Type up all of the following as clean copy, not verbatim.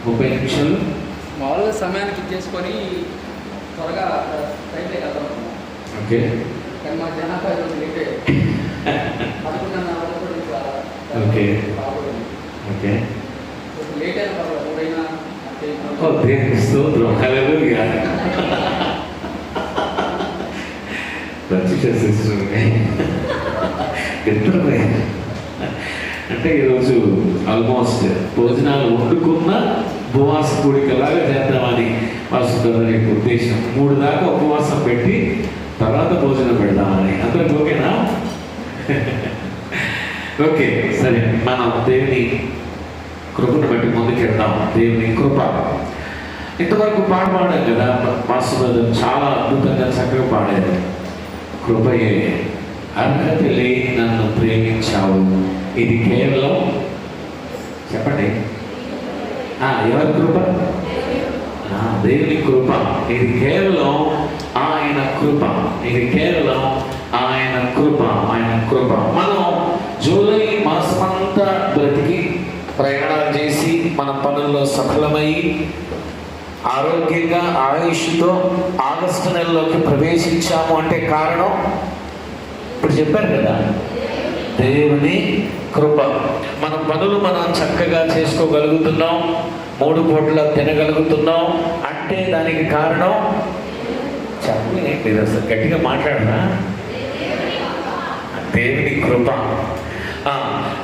30 నిమిషాలు మామూలుగా సమయానికి ఇచ్చేసుకొని త్వరగా రైట్ కదా. ఓకే. కానీ మా జనాభా లేట్ 11:30 ఓకే. ఓకే. లేట్ అయినా పర్వాలేదు, ఎవరైనా దేవునికి స్తోత్రం. హల్లెలూయా. అంటే ఈరోజు ఆల్మోస్ట్ భోజనాలు వండుకున్న ఉపవాస కూడికలాగా చేద్దామని వాసుకున్న ఉద్దేశం. 3 దాకా ఉపవాసం పెట్టి తర్వాత భోజనం పెడదామని. అందరికి ఓకేనా? ఓకే, సరే. మనం దేవుని కృపను బట్టి ముందుకెళ్దాం. దేవుని కృప. ఇంతవరకు పాడాం కదా, మాస్టర్ చాలా అద్భుతంగా చక్కగా పాడారు. కృపయే అర్హత లేని నన్ను ప్రేమించావు, ఇది కేవలం చెప్పండి ఎవరి కృప? దేవుని కృప. ఇది కేవలం ఆయన కృప. ఇది కేవలం ఆయన కృప. ఆయన కృప. మనం జూలై మాసమంతా బ్రతికి ప్రయాణాలు చేసి మన పనుల్లో సఫలమై ఆరోగ్యంగా ఆయుష్తో ఆగస్టు నెలలోకి ప్రవేశించాము అంటే కారణం ఇప్పుడు చెప్పారు కదా, దేవుని కృప. మన పనులు మనం చక్కగా చేసుకోగలుగుతున్నాం, 3 పూటలా తినగలుగుతున్నాం అంటే దానికి కారణం చెప్పండి. మీరు అసలు గట్టిగా మాట్లాడరా? దేవుని కృప.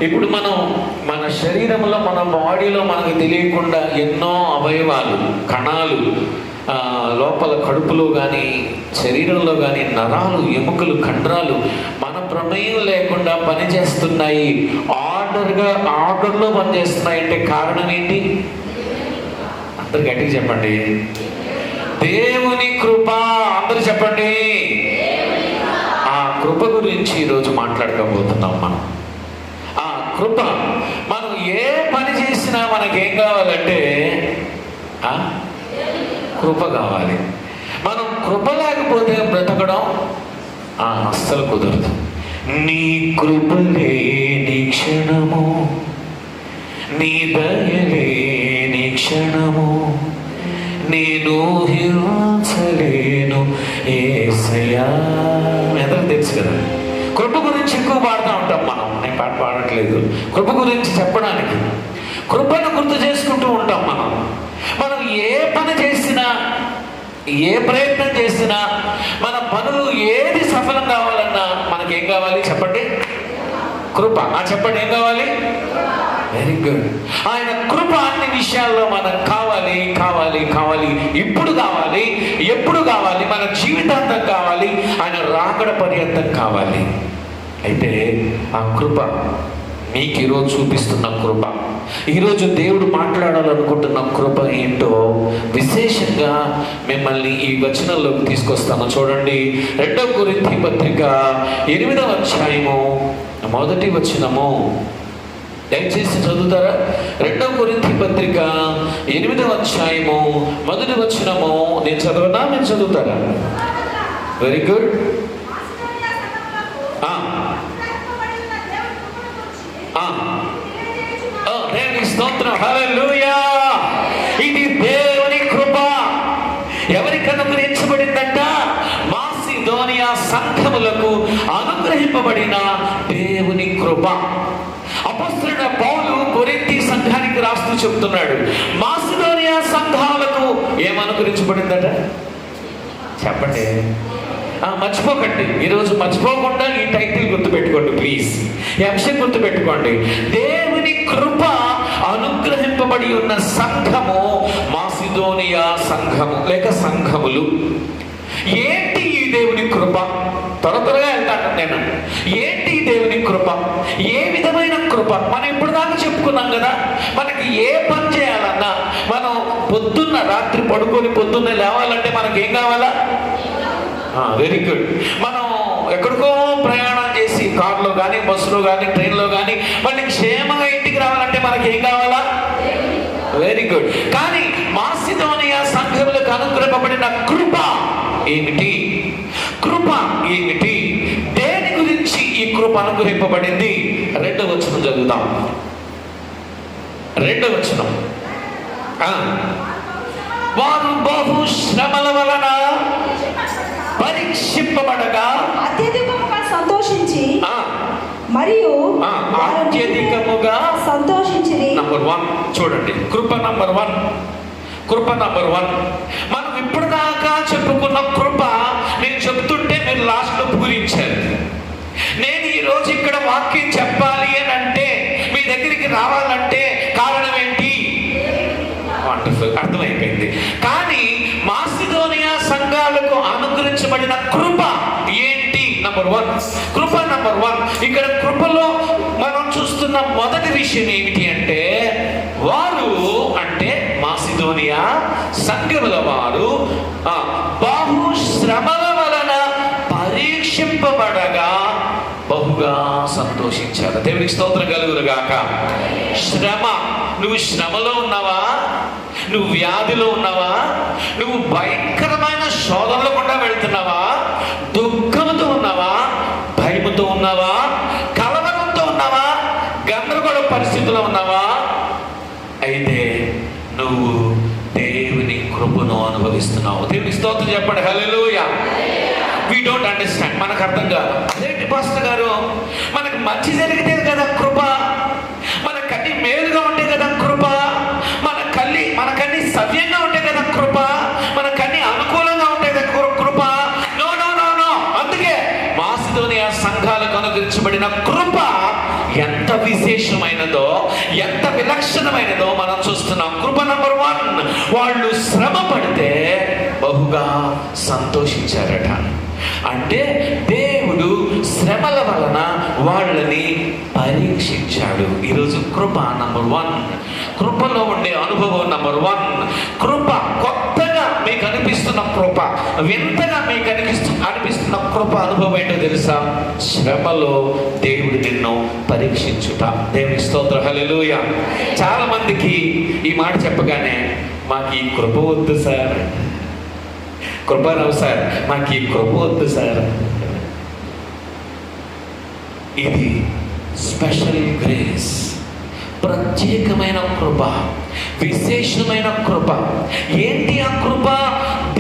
ఇప్పుడు మనం మన శరీరంలో, మన బాడీలో మనకు తెలియకుండా ఎన్నో అవయవాలు, కణాలు లోపల కడుపులో కానీ శరీరంలో కానీ నరాలు, ఎముకలు, కండరాలు మన ప్రమేయం లేకుండా పనిచేస్తున్నాయి. ఆర్డర్లో పనిచేస్తున్నాయి అంటే కారణం ఏంటి? అందరు గట్టిగా చెప్పండి. దేవుని కృప. అందరూ చెప్పండి. ఆ కృప గురించి ఈరోజు మాట్లాడుకోబోతున్నాం మనం. ఆ కృప. మనం ఏ పని చేసినా మనకేం కావాలంటే కృప కావాలి. మనం కృప లేకపోతే బ్రతకడం అస్సలు కుదరదు. నీ కృపలే నీ క్షణము, నీ దయలే నీ క్షణము, నేను హింసలేను యేసయ్యా. అందరికీ తెలుసు కదా, కృప గురించి ఎక్కువ పాడుతూ ఉంటాం మనం. నేను పాట పాడట్లేదు, కృప గురించి చెప్పడానికి. కృపను గుర్తు చేసుకుంటూ ఉంటాం మనం. మనం ఏ పని చేసినా, ఏ ప్రయత్నం చేసినా, మన పనులు ఏది సఫలం కావాలన్నా మనకేం కావాలి చెప్పండి? కృప. చెప్పండి, ఏం కావాలి? Very good. ఆయన కృప అన్ని విషయాల్లో మనకు కావాలి, కావాలి, కావాలి. ఇప్పుడు కావాలి, ఎప్పుడు కావాలి, మన జీవితాంతం కావాలి, ఆయన రాకడ పర్యంతం కావాలి. అయితే ఆ కృప మీకు ఈరోజు చూపిస్తున్న కృప, ఈరోజు దేవుడు మాట్లాడాలనుకుంటున్న కృప ఏంటో విశేషంగా మిమ్మల్ని ఈ వచనంలోకి తీసుకొస్తాను. చూడండి, 2 కొరింథీ పత్రిక 8వ అధ్యాయము 1వ వచనము. దయచేసి చదువుతారా? 2 కొరింథీ పత్రిక 8వ అధ్యాయము 1వ వచనము. నేను చదవనా? నేను చదువుతారా? Very good. దేవుని స్తోత్రం. హల్లెలూయా. ఇది దేవుని కృప. ఎవరికి అనుగ్రహించబడిందంట? మాసిదోనియా సంఘములకు అనుగ్రహింపబడిన దేవుని కృప. అపొస్తలుడైన పౌలు కొరింథీ సంఘానికి రాస్తూ చెప్తున్నాడు, మాసిదోనియా సంఘాలకు ఏమనుగ్రహించబడిందట? చెప్పండి. మర్చిపోకండి. ఈరోజు మర్చిపోకుండా ఈ టైటిల్ గుర్తుపెట్టుకోండి ప్లీజ్. ఈ అంశం గుర్తుపెట్టుకోండి. దేవుని కృప అనుగ్రహింపబడి ఉన్న సంఘము మాసిదోనియా సంఘము లేక సంఘములు. ఏంటి ఈ దేవుని కృప? త్వరగా వెళ్తాను నేను. ఏంటి ఈ దేవుని కృప? ఏ విధమైన కృప? మనం ఇప్పుడు దాకా చెప్పుకున్నాం కదా, మనకి ఏ పని చేయాలన్నా, మనం పొద్దున్న రాత్రి పడుకొని పొద్దున్న లేవాలంటే మనకి ఏం కావాలా? Very good. మనం ఎక్కడికో ప్రయాణం చేసి కారులో కానీ, బస్సులో కానీ, ట్రైన్లో కానీ మళ్ళీ క్షేమంగా ఇంటికి రావాలంటే మనకి ఏం కావాలా? Very good. కానీ మాసిదోనియా సంఘములకు అనుగ్రహింపబడిన కృప ఏమిటి? కృప ఏమిటి? దేని గురించి ఈ కృప అనుగ్రహింపబడింది? 2వ వచనం చదువుతాం. 2వ వచనం. వారు బహు శ్రమల వలన పరీక్షింపబడగా అత్యధికముగా సంతోషించి మరియు అత్యధికముగా సంతోషించి. నంబర్ 1 చూడండి, కృప నంబర్ 1. కృప నంబర్ 1. మనం ఇప్పటిదాకా చెప్పుకున్న కృప నేను చెప్తుంటే మీరు లాస్ట్లో పూరించారు. నేను ఈరోజు ఇక్కడ వాక్యం చెప్పాలి అని అంటే, మీ దగ్గరికి రావాలంటే కారణం ఏంటి? వండర్ఫుల్, అర్థమైపోయింది. కానీ మాసిదోనియా సంఘాలకు అనుగ్రహించబడిన కృప ఏంటి? నంబర్ 1, కృప నంబర్ 1. ఇక్కడ కృపలో మనం చూస్తున్న మొదటి విషయం ఏమిటి అంటే, వారు అంటే మాసిదోనియా సంఘముల వారు బహు శ్రమల వలన పరీక్షింపబడగా బహుగా సంతోషించారు. దేవునికి స్తోత్రం కలుగునుగాక. శ్రమ, నువ్వు శ్రమలో ఉన్నావా? నువ్వు వ్యాధిలో ఉన్నావా? నువ్వు భయంకరమైన శోధనలో గుండా వెళ్తున్నావా? దుఃఖంతో ఉన్నావా? భయముతో ఉన్నావా? కలవరంతో ఉన్నావా? గందరగోళ పరిస్థితుల్లో ఉన్నావా? అయితే నువ్వు దేవుని కృపను అనుభవిస్తున్నావు. దేవుని స్తోత్రం చెప్పండి. హల్లెలూయా. వి డోంట్ అండర్స్టాండ్, మనకు అర్థం కాదు. అదేంటి పాస్టర్ గారు, మనకు మంచి జరిగితే కదా కృప, మనకన్నీ మేలుగా ఉంటే కదా కృప, మనకన్నీ సవ్యంగా ఉంటే కదా కృప, మనకన్నీ అనుకూలంగా ఉంటే కదా కృప. No no no no. అందుకే మాసిదోనియా సంఘాలకు అనుగ్రహించబడిన కృప ఎంత విశేషమైనదో, ఎంత విలక్షణమైనదో మనం చూస్తున్నాం. కృప నంబర్ 1, వాళ్ళు శ్రమ పడితే బహుగా సంతోషించారట. అంటే దేవుడు శ్రమల వలన వాళ్ళని పరీక్షించాడు. ఈరోజు కృప నంబర్ 1, కృపలో ఉండే అనుభవం నంబర్ 1. కృప కొత్తగా మీకు అనిపిస్తున్న కృప, వింతగా మీకు అనిపిస్తున్న కృప అనుభవం ఏంటో తెలుసా? శ్రమలో దేవుడు నిన్ను పరీక్షించుట. దేవుని స్తోత్రం. హల్లెలూయా. చాలా మందికి ఈ మాట చెప్పగానే, మాకు ఈ కృప వద్దు సార్, కృపరావు సార్, మాకు ఈ కృప వద్దు సార్. ఇది స్పెషల్ గ్రేస్, ప్రత్యేకమైన కృప, విశేషమైన కృప. ఏంటి ఆ కృప?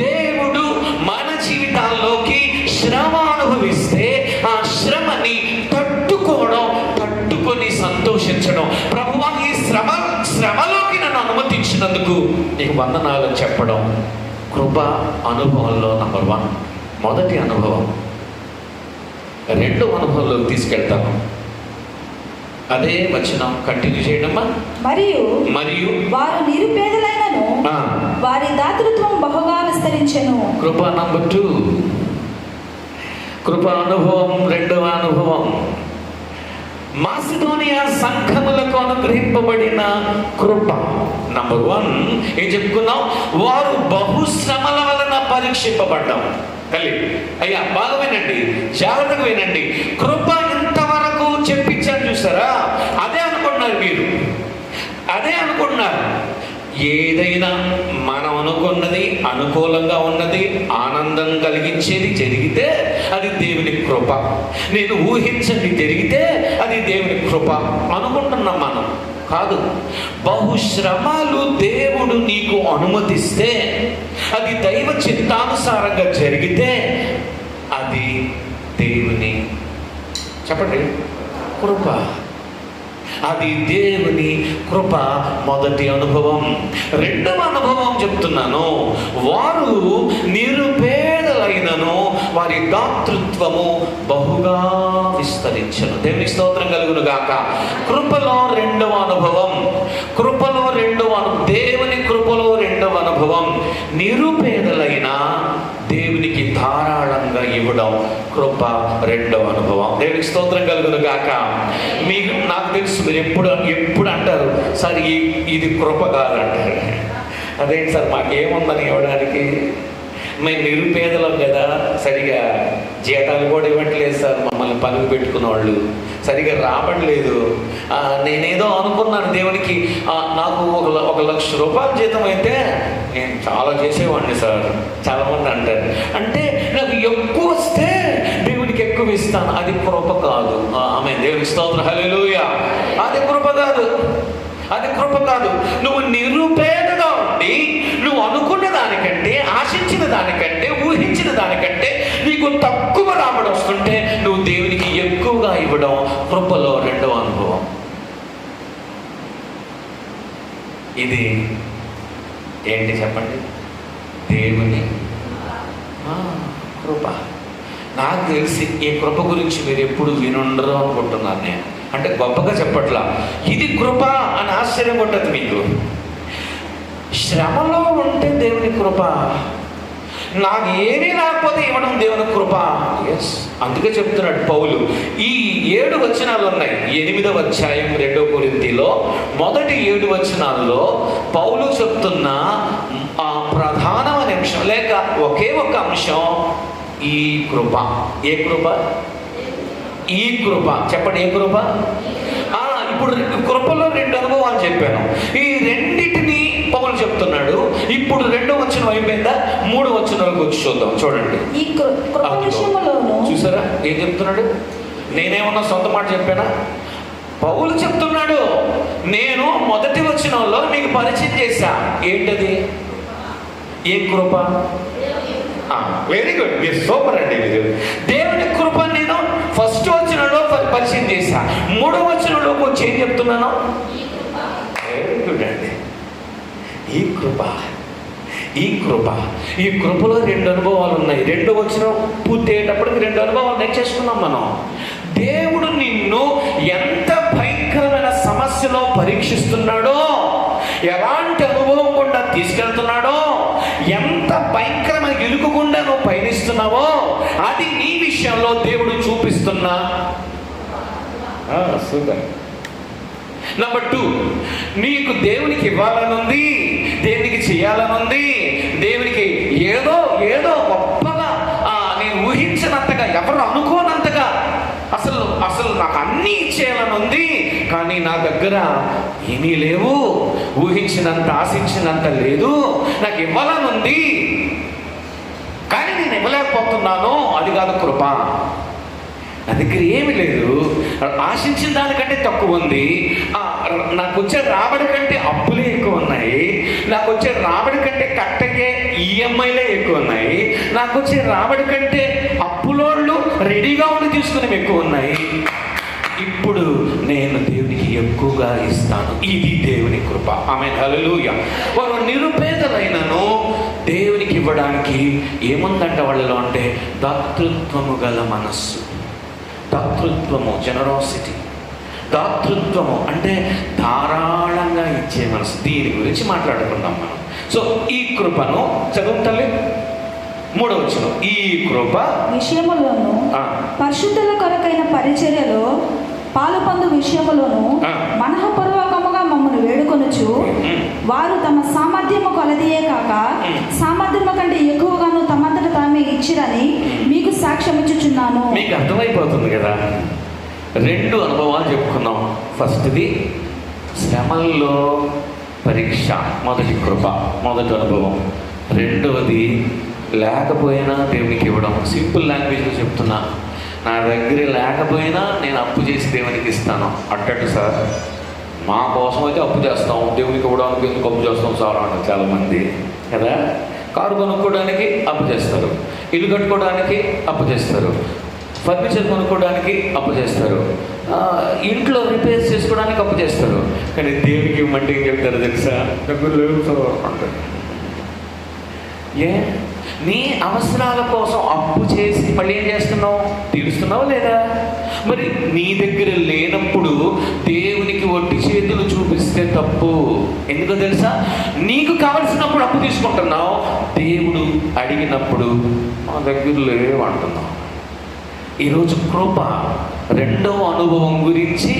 దేవుడు మన జీవితాల్లోకి శ్రమ అనుభవిస్తే ఆ శ్రమని తట్టుకొని సంతోషించడం. ప్రభువా, ఈ శ్రమలోకి నన్ను అనుమతించినందుకు నీకు వందనాలు చెప్పడం. కృప అనుభవంలో నంబర్ 1, మొదటి అనుభవం. రెండో అనుభవంలోకి తీసుకెళ్తాను. అదే వచనం కంటిన్యూ చేయడమ్మా. మరియు వారు నిరుపేదలైనను వారి దాతృత్వం బహుగా విస్తరించెను. కృప నంబర్ 2, కృప అనుభవం. రెండవ అనుభవం మాసిదోనియా సంఘములకు అనుగ్రహింపబడిన కృప. నంబర్ 1 ఏం చెప్పుకున్నాం? వారు బహుశ్రమల వలన పరీక్షింపబడ్డాం. తల్లి అయ్యా బాగా వినండి, జాగ్రత్తగా వినండి. కృప ఇంతవరకు చెప్పించాను చూసారా? అదే అనుకుంటున్నారు మీరు, అదే అనుకుంటున్నారు. ఏదైనా మనం అనుకున్నది, అనుకూలంగా ఉన్నది, ఆనందం కలిగించేది జరిగితే అది దేవుని కృప. నేను ఊహించండి జరిగితే అది దేవుని కృప అనుకుంటున్నాం మనం. కాదు, బహుశ్రమాలు దేవుడు నీకు అనుమతిస్తే, అది దైవ చిత్తానుసారంగా జరిగితే అది దేవుని, చెప్పండి, కృప. అది దేవుని కృప. మొదటి అనుభవం. రెండవ అనుభవం చెప్తున్నాను. వారు నిరుపేదలైనను వారి దాతృత్వము బహుగా విస్తరించను. దేవుని స్తోత్రం కలుగును గాక. కృపలో రెండవ అనుభవం, కృపలో దేవుని కృపలో రెండవ అనుభవం. నిరుపేదలైన దేవునికి ధారాళంగా ఇవ్వడం కృప రెండవ అనుభవం. దేవునికి స్తోత్రం కలుగును గాక. మీకు నాకు తెలుసు మీరు ఎప్పుడు అంటారు, సార్ ఇది కృప కాదంటారు. అదేంటి సార్ మాకేముందని ఇవ్వడానికి? మేము నిరుపేదలం కదా, సరిగా జీతాలు కూడా ఇవ్వట్లేదు సార్, మమ్మల్ని పనులు పెట్టుకున్న వాళ్ళు సరిగా రావట్లేదు. నేనేదో అనుకున్నాను దేవునికి, నాకు 1,00,000 రూపాయల జీతం అయితే నేను చాలా చేసేవాడిని సార్. చాలామంది అంటారు, అంటే నాకు ఎక్కువ వస్తే దేవునికి ఎక్కువ ఇస్తాను. అది కృప కాదు. ఆమె దేవునికి స్తోత్రం. హల్లెలూయా. అది కృప కాదు. అది కృప కాదు. నువ్వు నిరుపేదగా ఉండి నువ్వు అనుకున్న దానికంటే, ఆశించిన దానికంటే, ఊహించిన దానికంటే నీకు తక్కువ రాబడి వస్తుంటే నువ్వు దేవునికి ఎక్కువగా ఇవ్వడం కృపలో రెండవ అనుభవం. ఇది ఏంటి చెప్పండి? దేవుని కృప. నాకు తెలిసి ఈ కృప గురించి మీరు ఎప్పుడు వినుండరు అనుకుంటున్నాను నేను. అంటే గొప్పగా చెప్పట్లా, ఇది కృప అని ఆశ్చర్యం ఉంటుంది మీకు. శ్రమలో ఉంటే దేవుని కృప, నాకు ఏమీ లేకపోతే ఇవ్వడం దేవుని కృప. ఎస్, అందుకే చెప్తున్నాడు పౌలు. ఈ 7 వచనాలు ఉన్నాయి 8వ అధ్యాయం 2 కొరింథీలో మొదటి 7 వచనాల్లో పౌలు చెప్తున్న ఆ ప్రధానమైన అంశం, లేక ఒకే ఒక అంశం, ఈ కృప. ఏ కృప? ఈ కృప. చెప్పండి, ఏ కృప? ఇప్పుడు కృపలో 2 అనుభవాలు చెప్పాను. ఈ రెండింటిని పౌలు చెప్తున్నాడు. ఇప్పుడు 2వ వచనం అయిపోయిందా? 3వ వచనంలోకి వచ్చి చూద్దాం. చూడండి, ఈ కృప విషయములోను చూసారా ఏం చెప్తున్నాడు? నేనేమన్నా సొంత మాట చెప్పానా? పౌలు చెప్తున్నాడు, నేను మొదటి వచనంలో మీకు పరిచయం చేశా. ఏంటది? ఏ కృప? వెరీ గుడ్, మీరు సూపర్ అండి. మీరు దేవుని కృప నేను ఫస్ట్ వచనంలో పరిచయం చేశా. 3వ వచనంలోకి వచ్చి ఏం చెప్తున్నాను? వెరీ గుడ్ అండి. ఈ కృప, ఈ కృప, ఈ కృపలో 2 అనుభవాలు ఉన్నాయి. 2వ వచనం పూర్తి అయ్యేటప్పటికి 2 అనుభవాలు నేర్చేసుకున్నాం మనం. దేవుడు నిన్ను ఎంత భయంకరమైన సమస్యలో పరీక్షిస్తున్నాడో, ఎలాంటి అనుభవం గుండా తీసుకెళ్తున్నాడో, ఎంత భయంకరమైన ఇరుకు గుండా నువ్వు పయనిస్తున్నావో అది నీ విషయంలో దేవుడు చూపిస్తున్నా. సూపర్. నెంబర్ 2, నీకు దేవునికి ఇవ్వాలనుంది, దేవునికి చేయాలనుంది, దేవునికి ఏదో ఏదో గొప్పగా నేను ఊహించినంతగా, ఎవరు అనుకోనంతగా అసలు నాకు అన్నీ ఇచ్చేయాలని ఉంది, కానీ నా దగ్గర ఏమీ లేవు, ఊహించినంత ఆశించినంత లేదు, నాకు ఇవ్వాలని ఉంది కానీ నేను ఇవ్వలేకపోతున్నాను. అది కాదు కృప. నా దగ్గర ఏమి లేదు, ఆశించిన దానికంటే తక్కువ ఉంది, నాకు వచ్చే రాబడి కంటే అప్పులే ఎక్కువ ఉన్నాయి, నాకు వచ్చే రాబడి కంటే కట్టకే ఈఎంఐలే ఎక్కువ ఉన్నాయి, నాకు వచ్చే రాబడి కంటే అప్పులోళ్ళు రెడీగా ఉండి తీసుకునేవి ఎక్కువ ఉన్నాయి. ఇప్పుడు నేను దేవునికి ఎక్కువగా ఇస్తాను. ఇది దేవుని కృప. ఆమేన్, హల్లెలూయా. వారు నిరుపేదలైనను దేవునికి ఇవ్వడానికి ఏముందంట వాళ్ళలో అంటే దాతృత్వము గల మనస్సు. దాతృత్వము, జనరాసిటీ. దాతృత్వము అంటే ధారాళంగా ఇచ్చే మనసు. దీని గురించి మాట్లాడుకుందాం మనం. సో ఈ కృపను చదువు తల్లి. 3వ వచనం, ఈ కృప విషయములోను పరిశుద్ధుల కొరకైన పరిచర్యలో పాలుపొందు విషయములోను మనఃపూర్వకముగా మమ్మల్ని వేడుకొనుచు, వారు తమ సామర్థ్యము కొలదియే కాక సామర్థ్యము కంటే ఎక్కువగాను తమంతట తామే ఇచ్చిరని మీకు సాక్ష్యం ఇచ్చుచున్నాను. మీకు అర్థమైపోతుంది కదా. 2 అనుభవాలు చెప్పుకున్నాం. ఫస్ట్ది శ్రమల్లో పరీక్ష, మొదటి కృప, మొదటి అనుభవం. 2వది లేకపోయినా దేవునికి ఇవ్వడం. సింపుల్ లాంగ్వేజ్లో చెప్తున్నా, నా దగ్గర లేకపోయినా నేను అప్పు చేసి దేవునికి ఇస్తాను. అట్టట్టు సార్, మా కోసం అయితే అప్పు చేస్తాం, దేవునికి ఇవ్వడానికి ఎందుకు అప్పు చేస్తాం సార్ అంటారు చాలామంది కదా. కారు కొనుక్కోవడానికి అప్పు చేస్తారు, ఇల్లు కట్టుకోవడానికి అప్పు చేస్తారు, ఫర్నిచర్ కొనుక్కోవడానికి అప్పు చేస్తారు, ఇంట్లో రిపేర్స్ చేసుకోవడానికి అప్పు చేస్తారు. కానీ దేవునికి ఇవ్వమంటే ఏం చెప్తారు తెలుసా? డబ్బులు లేవు సార్ అంటారు. ఏ నీ అవసరాల కోసం అప్పు చేసి మళ్ళీ ఏం చేస్తున్నావు? తీరుస్తున్నావు లేదా? మరి నీ దగ్గర లేనప్పుడు దేవునికి ఒట్టి చేతులు చూపిస్తే తప్పు. ఎందుకో తెలుసా? నీకు కావలసినప్పుడు అప్పు తీసుకుంటున్నావు, దేవుడు అడిగినప్పుడు మా దగ్గర లేవంటున్నావు. ఈరోజు కృప 2వ అనుభవం గురించి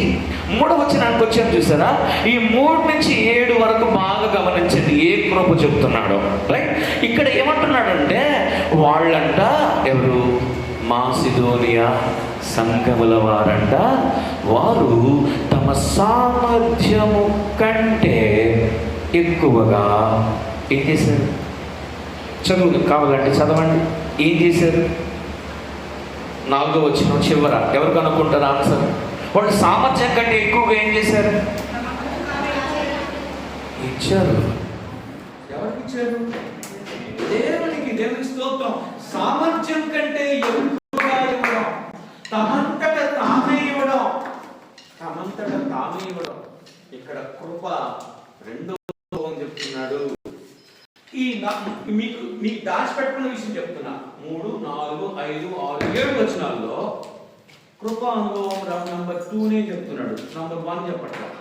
3వ వచనానికి వచ్చాను చూసారా? ఈ 3 నుంచి 7 వరకు బాగా గమనించండి ఏ కృప చెప్తున్నాడో. రైట్, ఇక్కడ ఏమంటున్నాడంటే వాళ్ళంట, ఎవరు? మాసిదోనియా సంఘముల వారంట, వారు తమ సామర్థ్యము కంటే ఎక్కువగా ఏం చేశారు? చదువు కావాలంటే చదవండి. ఏం చేశారు? 4వ వచనం చివర ఎవరు కనుక్కుంటారు ఆన్సర్? వాళ్ళు సామర్థ్యం కంటే ఎక్కువగా ఏం చేశారు? ఇచ్చారు. ఎవరికి ఇచ్చారు? దేవునికి. దేవునికి స్తోత్రం. సామర్థ్యం కంటే ఎక్కువగా ఇవ్వడం, తమంతట తామే ఇవ్వడం, తమంతట తామే ఇవ్వడం. ఇక్కడ కృప రెండో అని చెప్తున్నాడు. మీకు దాచిపెట్టుకున్న విషయం చెప్తున్నా. 3, 4, 5, 6, 7 వచనాల్లో కృప అనుభవం నంబర్ 2 చెప్తున్నాడు. నంబర్ 1 చెప్పట్లేదు.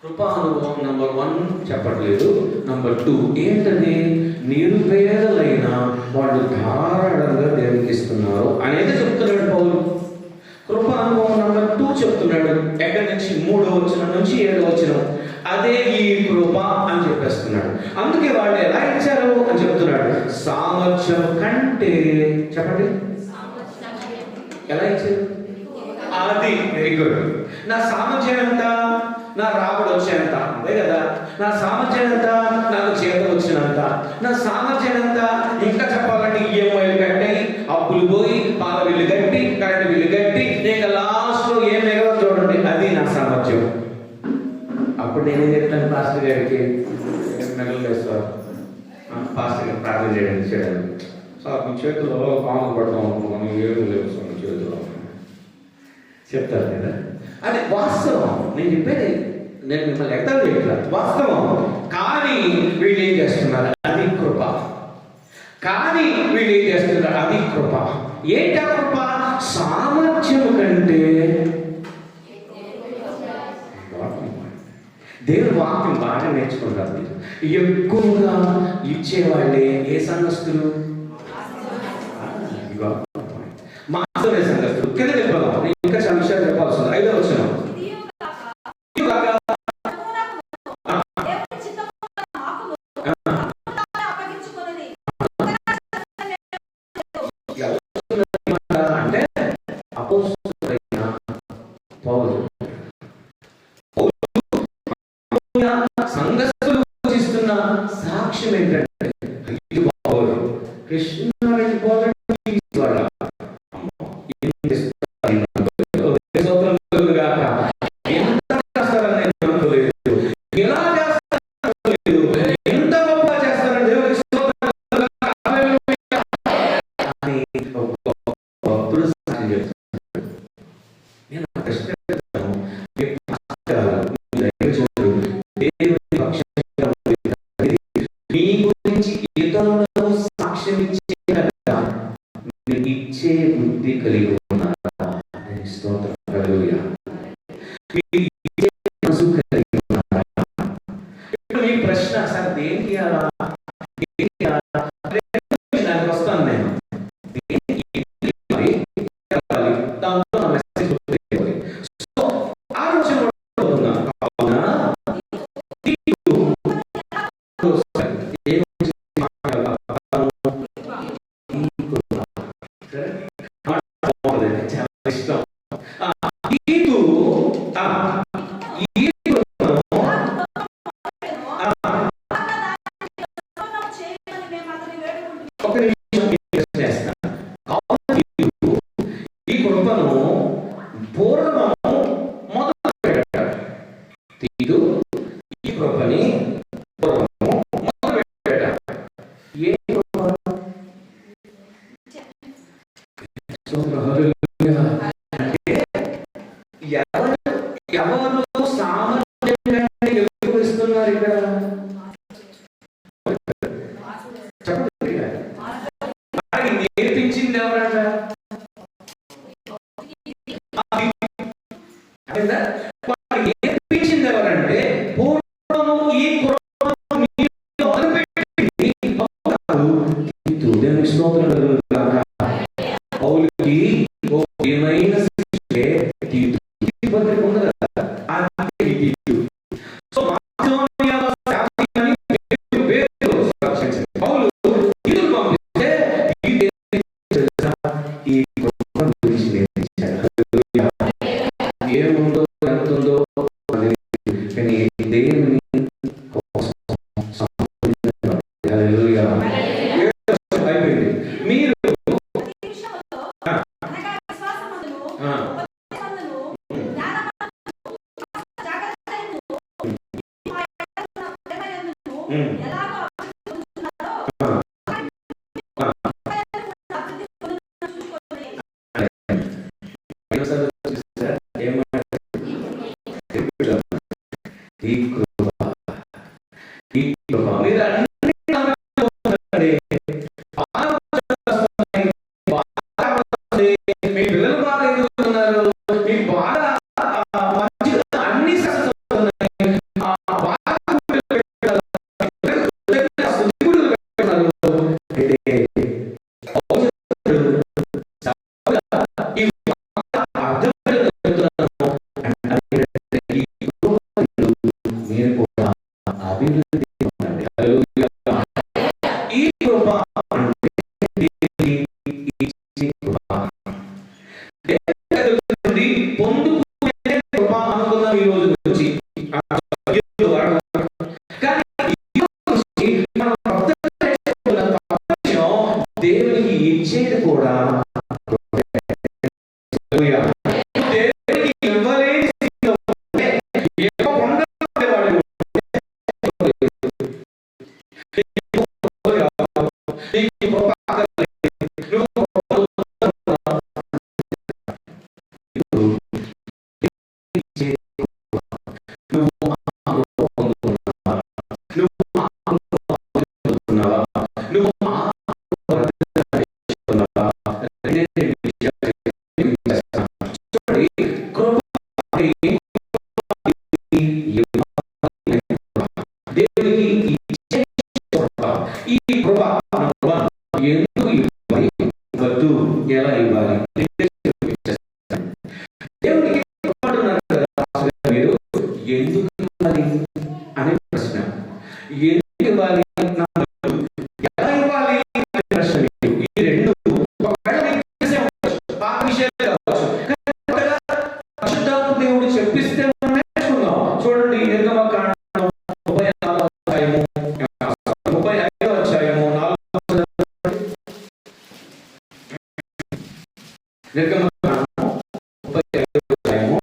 కృపా అనుభవం నంబర్ 1 చెప్పట్లేదు. నంబర్ 2 ఏంటది? నిరుపేదలైన వాళ్ళు ధారాళంగా దేవునికి ఇస్తున్నారు అనేది చెప్తున్నాడు పౌలు. కృపా అనుభవం నంబర్ 2 చెప్తున్నాడు. ఎక్కడి నుంచి? 3వ వచనం నుంచి 7వ వచనం. అదే ఈ కృప అని చెప్పేస్తున్నాడు. అందుకే వాళ్ళు ఎలా ఇచ్చారు అని చెప్తున్నాడు. సామర్థ్యం కంటే, చెప్పండి, ఎలా ఇచ్చారు? అది వెరీ గుడ్. నా సామర్థ్యం ఎంత? నా రాబడి వచ్చేంత, అదే కదా. నా సామర్థ్యం ఎంత? నాకు జీతం వచ్చినంత. నా సామర్థ్యం ఎంత? ఇంకా చెప్పాలంటే ఈఎంఐలు కట్టి, అప్పులు పోయి, పాల బిల్లు కట్టి, కరెంటు బిల్లు కట్టి, నేను లాస్ట్లో ఏం మిగలదు చూడండి, అది నా సామర్థ్యం. అప్పుడు నేనేం చెప్తాను పాస్టర్ గారికి, మిగలలేదు సార్, పాస్టర్ గారు ప్రార్థన చేయడానికి సార్ మీ చేతిలో పాము పడతాం అనుకున్నాను, ఏమి లేవు సార్ మీ చేతిలో చెప్తారు కదా. అది వాస్తవం. నేను చెప్పేది, నేను మిమ్మల్ని ఎక్కడ చేయట్లా, వాస్తవం. కానీ వీళ్ళు ఏం చేస్తున్నారు? అది కృప. కానీ వీళ్ళు ఏం చేస్తున్నారు? అది కృప. ఏంటి ఆ కృప? సామర్థ్యం కంటే దేవుడు వాక్యం బాగా నేర్చుకుంటారు. ఎక్కువగా ఇచ్చేవాళ్ళే ఏ సంఘస్థులు? మాత్రమే సంఘస్థులు. కింద చెప్పాలి. ఇంకా చాలా విషయాలు చెప్పాల్సి ఉంది. 5వ వచనం. అంటే అపోస్తలుడైన పౌలు సంఘస్థులు ఇస్తున్న సాక్ష్యం ఏంటంటే, కృష్ణారెడ్డి పోరాడు సాక్ష్యం ఇచ్చే బుద్ధి కలిగి ఉన్నారా? స్తోత్రం. హల్లెలూయా. ఇప్పుడు మీ ప్రశ్న, సార్ దేనికి వస్తాను నేను, దాంతో నా మెసేజ్. సో ఆ రోజు ఈ కృపను పూర్వము మొదలు పెట్టాడు. తీదు ఈ కృపని పూర్వము మొదలు ఈ కృప మీరు అన్ని మీ పిల్లలు బాగా ఎదుగుతున్నారు, మీ బాగా అన్ని దేవునికి ఇచ్చేది కూడా దేవునికి ఇవ్వలేని స్థితిలో ఉంటే ఏమో ఉండేవాడు. నీకు గొప్ప ఆకలి, నువ్వు ఈ కృప ఎందుకు ఇవ్వాలి, వద్దు, ఎలా ఇవ్వాలి? దేవునికి మీరు ఎందుకు ఇవ్వాలి అనే ప్రశ్న, ఎందుకు ఇవ్వాలి, ఎలా ఇవ్వాలి అనే ప్రశ్న. ఈ రెండు ఒకవేళ మీకు తెలిసే ఉండొచ్చు, పాత విషయాలే కావచ్చు, పరిశుద్ధాత్మ దేవుడు చెప్పిస్తే మనం నేర్చుకుందాం. చూడండి, నిర్గమకాండం 34వ అధ్యాయము 35వ అధ్యాయము 4వ నిర్గమకాండం 35వ అధ్యాయము.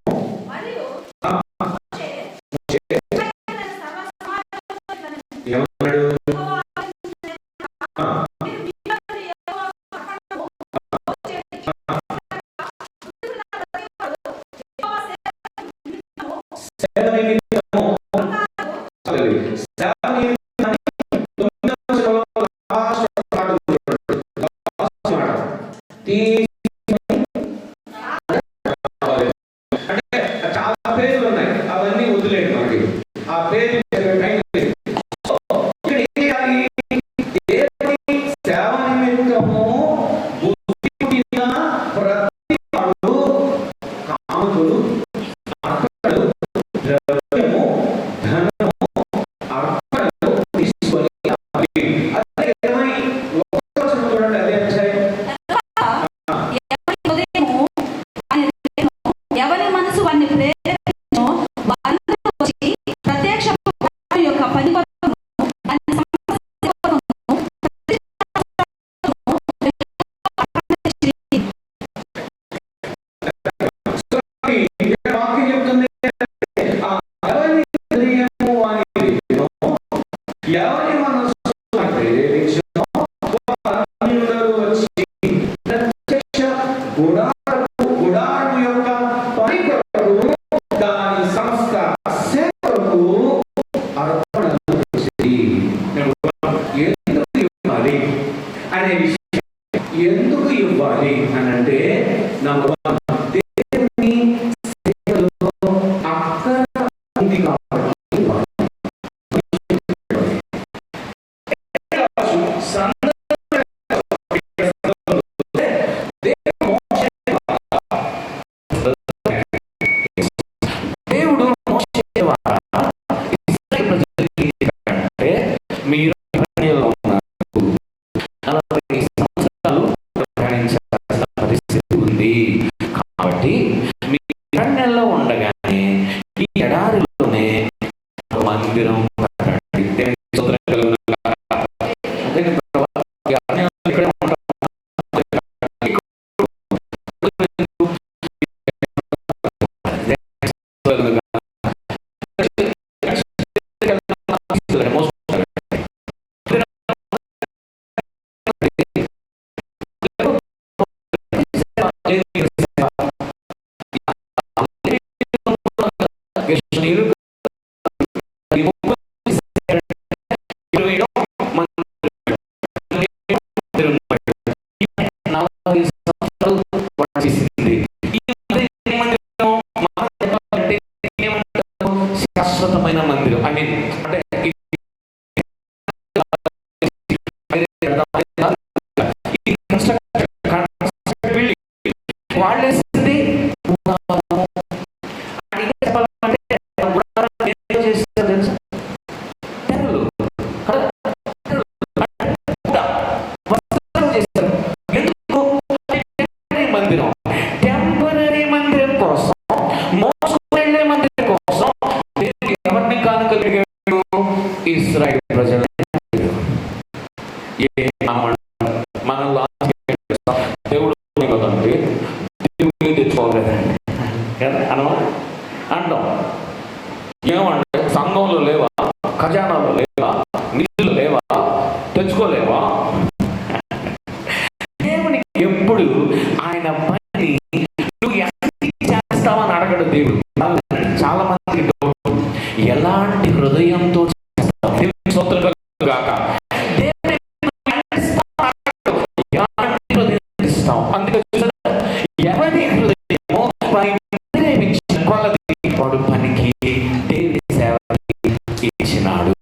ఏమన్నాడు? అంటే చాలా పేర్లు ఉన్నాయి, అవన్నీ వదిలేండి మనకి. ఆ పేరు టైం లేదు. ఇక్కడ ఏం చేయాలి? దేవుని సేవ నిమిత్తము బుద్ధి పుట్టిన ప్రతి వాడు కానుకలు, అర్పణలు, ద్రవ్యము, ధనము, అర్పణలు తీసుకొని రావాలి. అదే 21వ వచనం చూడండి, అదే అధ్యాయం. ఎవరి మనసు వారిని ప్రేరేపించునో వారందరూ వచ్చి ప్రత్యక్ష యొక్క పని కొరకును, దాని సమస్త కొరకును, ఇక్కడ వాక్యం చెప్తుంది, ఎవరి హృదయము వానిదినో, ఎవరి మనస్సు వాని ప్రేరేపించునో వారందరూ వచ్చి ప్రత్యక్ష గుడారము యొక్క పని కొరకు, దాని సమస్త సేవకు అర్పణలు చేసి. ఎందుకు ఇవ్వాలి అనే విషయం, ఎందుకు ఇవ్వాలి అని అంటే, నంబర్ 1, దేవుని సేవలో అక్కర ఉంది కాబట్టి ఇవ్వాలి. దేవుడు మోషే ద్వారా ఇశ్రాయేలు ప్రజలకి అంటే, మీరు అరణ్యంలో ఉన్నారు, 40 సంవత్సరాలు ప్రయాణించాల్సిన పరిస్థితి ఉంది. కాబట్టి మీ అరణ్యంలో ఉండగానే ఈ ఎడారిలోనే మందిరం కట్టండి. దేవునికి స్తోత్రం కలుగును గాక. అదే ప్రభు, ఈ అరణ్యంలో ఇక్కడే ఉంటాం. ఐ మీన్ అంటే వాళ్ళు వేసింది టెంపరీ మందిరం కోసం, మోసుకువెళ్ళే మందిరం కోసం ఎవరిని కానుకలిగాడు? ఇశ్రాయేలు ప్రజలు. మనలో దేవుడు కదండి, దేవుడిని తెచ్చుకోవాలి కదండి కదా అనమా అంటాం. ఏమంటే సంఘంలో లేవా, ఖజానాలో లేవా, నిధులు లేవా, తెచ్చుకోలేవా? దేవునికి ఎప్పుడు ఆయన పని నువ్వు ఎంత చేస్తావని అడగడు దేవుడు. చాలా మందికి ఎలాంటి హృదయంతో అందుకే ఎవరి హృదయమో ప్రేమించిన కొలది వాడు పనికి దేవుని సేవకి ఇచ్చినాడు.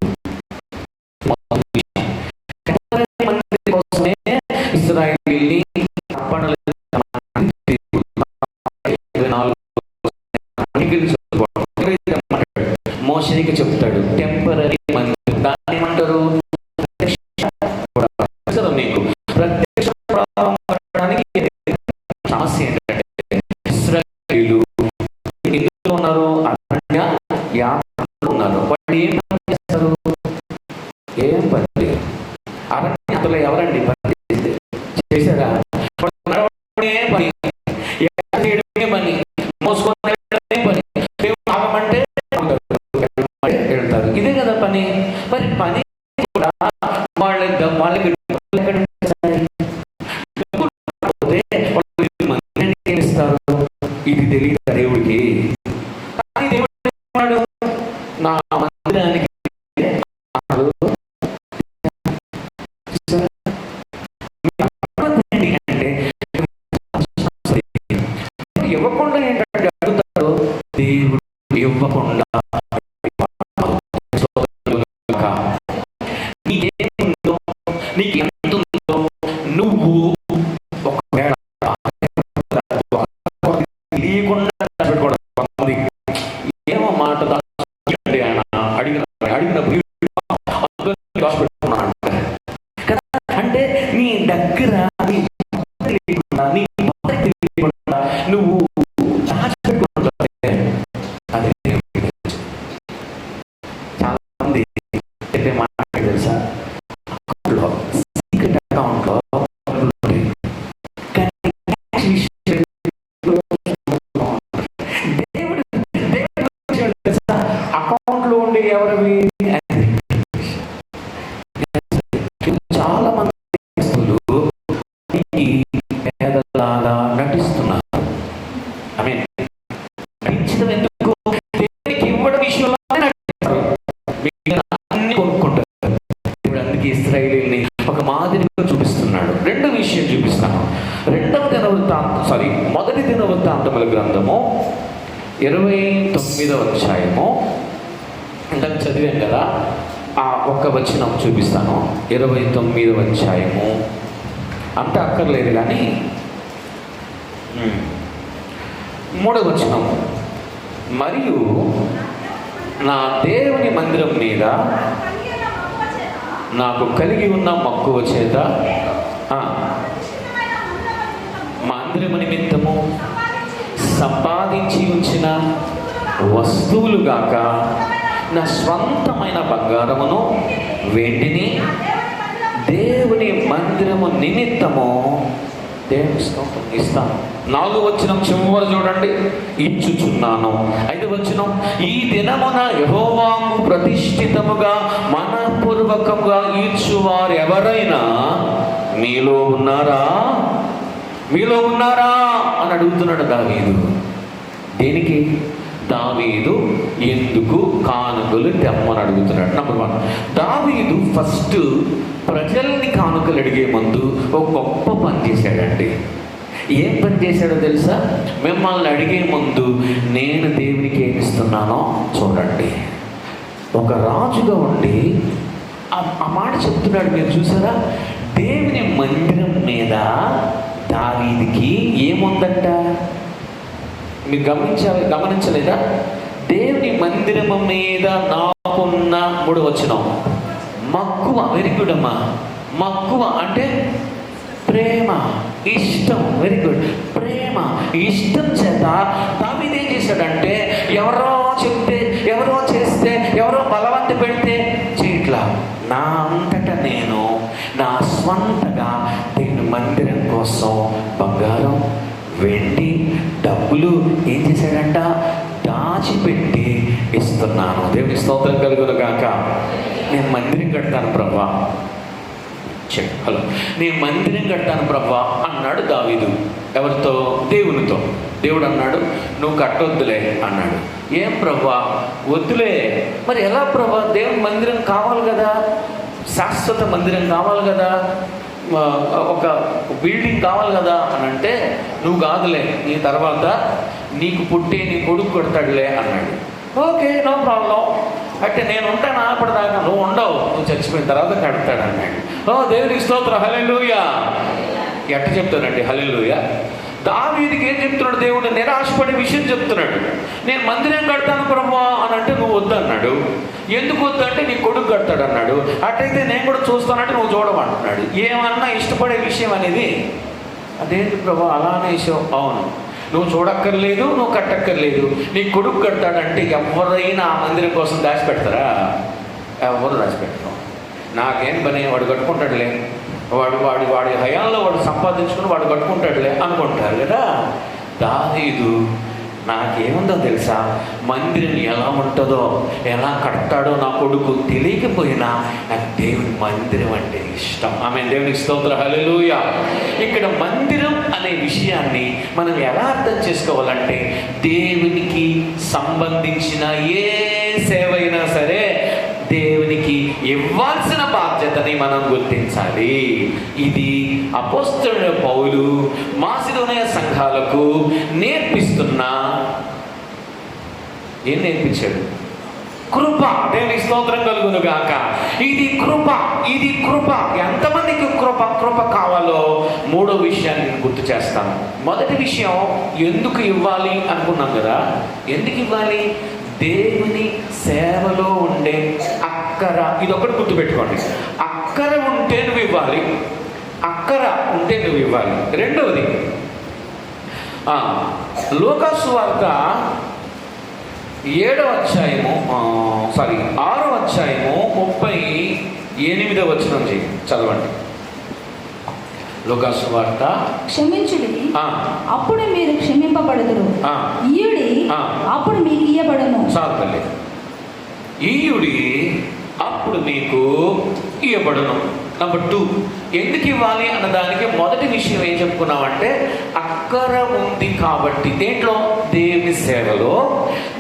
కోసమే ఇశ్రాయేలుని మోషేకి చెప్తాడు టెంపరీ మందిరం. దాన్ని ఏమంటారు? నీకు ప్రత్యక్ష సమస్య ఏంటంటే ఇశ్రాయేలు ఎందుకు ఉన్నారు? అరణ్య యాత్రలో ఉన్నారు. వాళ్ళు ఏం పని చేస్తారు? ఏం పని చేయరు. అరణ్యతలో ఎవరండి పని చేశారా? పని పని మోసుకొని పని ఆగమంటే వెళ్తారు. ఇదే కదా పని. మరి పని కూడా వాళ్ళకి ఇది తెలియదు దేవుడికి. కానీ దేవుడు నా మందిరానికి ఇవ్వకుండా ఏంటంటే అడుగుతారు. దేవుడు ఇవ్వకుండా నీకేందో నీకు ఎంత ఉందో నువ్వు ఒకవేళ ఏమో మాట అంటే నీ దగ్గర నువ్వు అదే చాలా మంది మాట్లాడే తెలుసా సీక్రెట్ అకౌంట్ లో అకౌంట్ లో ఉండే ఎవరివి చాలా మంది పేదలాగా నటిస్తున్నారు. ఐ మీన్ నటించడం ఎందుకు? దేవుడికి ఇవ్వడం విషయంలో నటిస్తారు, అన్ని కొనుక్కుంటారు. ఇప్పుడు అందుకే ఇశ్రాయేలుని ఒక మాదిరిగా చూపిస్తున్నాడు. రెండో విషయం చూపిస్తాను. మొదటి దినవృత్తాంతముల గ్రంథము 29వ అధ్యాయము ఇందాక చదివాం కదా, ఆ ఒక్క వచనం చూపిస్తాను. 29వ అధ్యాయము అంత అక్కర్లేదు కానీ 3వ వచనం. మరియు నా దేవుని మందిరం మీద నాకు కలిగి ఉన్న మక్కువ చేత మందిరము నిమిత్తము సంపాదించి ఉంచిన వస్తువులు గాక నా స్వంతమైన బంగారమును వెండిని దేవుని మందిరము నిమిత్తము దేవుని స్తోత్రం ఇస్తాను. 4వ వచనం చివరి చూడండి, ఇచ్చుచున్నాను. 5వ వచనం, ఈ దినమున యెహోవాకు ప్రతిష్ఠితముగా మనపూర్వకంగా ఇచ్చువారు ఎవరైనా మీలో ఉన్నారా అని అడుగుతున్నాడు దావీదు. దేనికి? దావీదు ఎందుకు కానుకలు తెమ్మని అడుగుతున్నాడు. నంబర్ 1, దావీదు ఫస్ట్ ప్రజల్ని కానుకలు అడిగే ముందు ఒక గొప్ప పని చేశాడండి. ఏం పని చేశాడో తెలుసా? మిమ్మల్ని అడిగే ముందు నేను దేవునికి ఏమిస్తున్నానో చూడండి. ఒక రాజుగా ఉండి ఆ మాట చెప్తున్నాడు. మీరు చూసారా? దేవుని మందిరం మీద దావీదుకి ఏముందంట? మీరు గమనించలేదా? దేవుని మందిరము మీద నాకున్న 3వ వచనం మక్కువ. వెరీ గుడ్ అమ్మా. మక్కువ అంటే ప్రేమ, ఇష్టం. Very good. ప్రేమ, ఇష్టం చేత దావీదు ఏం చేశాడంటే, ఎవరో చెప్తే, ఎవరో చేస్తే, ఎవరో బలవంత పెడితే చేయట్లా. నా అంతటా నేను నా స్వంతగా దేవుని మందిరం కోసం బంగారం, వెండి, డబ్బులు ఏం చేశాడంట? దాచిపెట్టి ఇస్తున్నాను. దేవుని స్తోత్రం కలుగును గాక. నేను మందిరం కడతాను ప్రభా. హలో, నేను మందిరం కడతాను ప్రభా అన్నాడు దావీదు. ఎవరితో? దేవునితో. దేవుడు అన్నాడు, నువ్వు కట్టొద్దులే అన్నాడు. ఏం ప్రభా? వద్దులే. మరి ఎలా ప్రభా? దేవుని మందిరం కావాలి కదా, శాశ్వత మందిరం కావాలి కదా, ఒక బిల్డింగ్ కావాలి కదా అని అంటే, నువ్వు కాదులే, నీ తర్వాత నీకు పుట్టే నీ కొడుకు కొడతాడులే అన్నాడు. Okay, no problem. అంటే నేను ఉంటాను అప్పటిదాకా, నువ్వు ఉండవు, నువ్వు చచ్చిపోయిన తర్వాత కడతాడు అన్నాడు. ఓ దేవునికి స్తోత్రం, హల్లెలూయా. ఎట్ట చెప్తానండి హల్లెలూయా? దావీదుకి ఏం చెప్తున్నాడు దేవుడు? నిరాశపడే విషయం చెప్తున్నాడు. నేను మందిరం కడతాను ప్రభువా అని అంటే నువ్వు వద్దు అన్నాడు. ఎందుకు వద్దు అంటే నీ కొడుకు కడతాడు అన్నాడు. అట్టయితే నేను కూడా చూస్తానంటే నువ్వు చూడమంటున్నాడు. ఏమన్నా ఇష్టపడే విషయం అనేది అదేంటి ప్రభు అలానే విషయం? అవును, నువ్వు చూడక్కర్లేదు, నువ్వు కట్టక్కర్లేదు, నీ కొడుకు కడతాడంటే ఎవరైనా ఆ మందిరం కోసం దాచిపెడతారా? ఎవరు దాచిపెడతాం? నాకేం పని, వాడు కట్టుకుంటాడులే, వాడి హయాంలో వాడు సంపాదించుకుని వాడు కట్టుకుంటాడులే అనుకుంటారు కదా. దావీదు నాకేముందో తెలుసా, మందిరం ఎలా ఉంటుందో, ఎలా కడతాడో నా కొడుకు తెలియకపోయినా నాకు దేవుని మందిరం అంటే ఇష్టం. ఆమె దేవునికి స్తోత్రం, హల్లెలూయా. ఇక్కడ మందిరం అనే విషయాన్ని మనం ఎలా అర్థం చేసుకోవాలంటే, దేవునికి సంబంధించిన ఏ సేవ అయినా సరే దేవునికి ఇవ్వాల్సిన బాధ్యతని మనం గుర్తించాలి. ఇది అపోస్తలుడైన పౌలు మాసిదోనియ సంఘాలకు నేర్పిస్తున్న, ఏం నేర్పించాడు? కృప. దేవునికి స్తోత్రం కలుగును గాక. ఇది కృప, ఇది కృప. ఎంతమందికి కృప కావాలో 3వ విషయాన్ని నేను గుర్తు చేస్తాను. మొదటి విషయం, ఎందుకు ఇవ్వాలి అనుకున్నాం కదా. ఎందుకు ఇవ్వాలి? దేవుని సేవలో ఉండే అక్కర. ఇది ఒకటి గుర్తుపెట్టుకోండి. అక్కర ఉంటే నువ్వు ఇవ్వాలి, అక్కర ఉంటే నువ్వు ఇవ్వాలి. రెండవది, లూకా సువార్త 6వ అధ్యాయము 38వ వచనం చదవండి. లూకా సువార్త. క్షమించుడి, అప్పుడు మీరు క్షమింపబడుదురు. ఈయుడి, అప్పుడు మీకు ఇయ్యబడును. చాలు తల్లి. ఈయుడి, అప్పుడు మీకు ఇయ్యబడును. నంబర్ 2, ఎందుకు ఇవ్వాలి అన్నదానికి మొదటి విషయం ఏం చెప్పుకున్నామంటే, అక్కర ఉంది కాబట్టి. దేంట్లో? దేవుని సేవలో,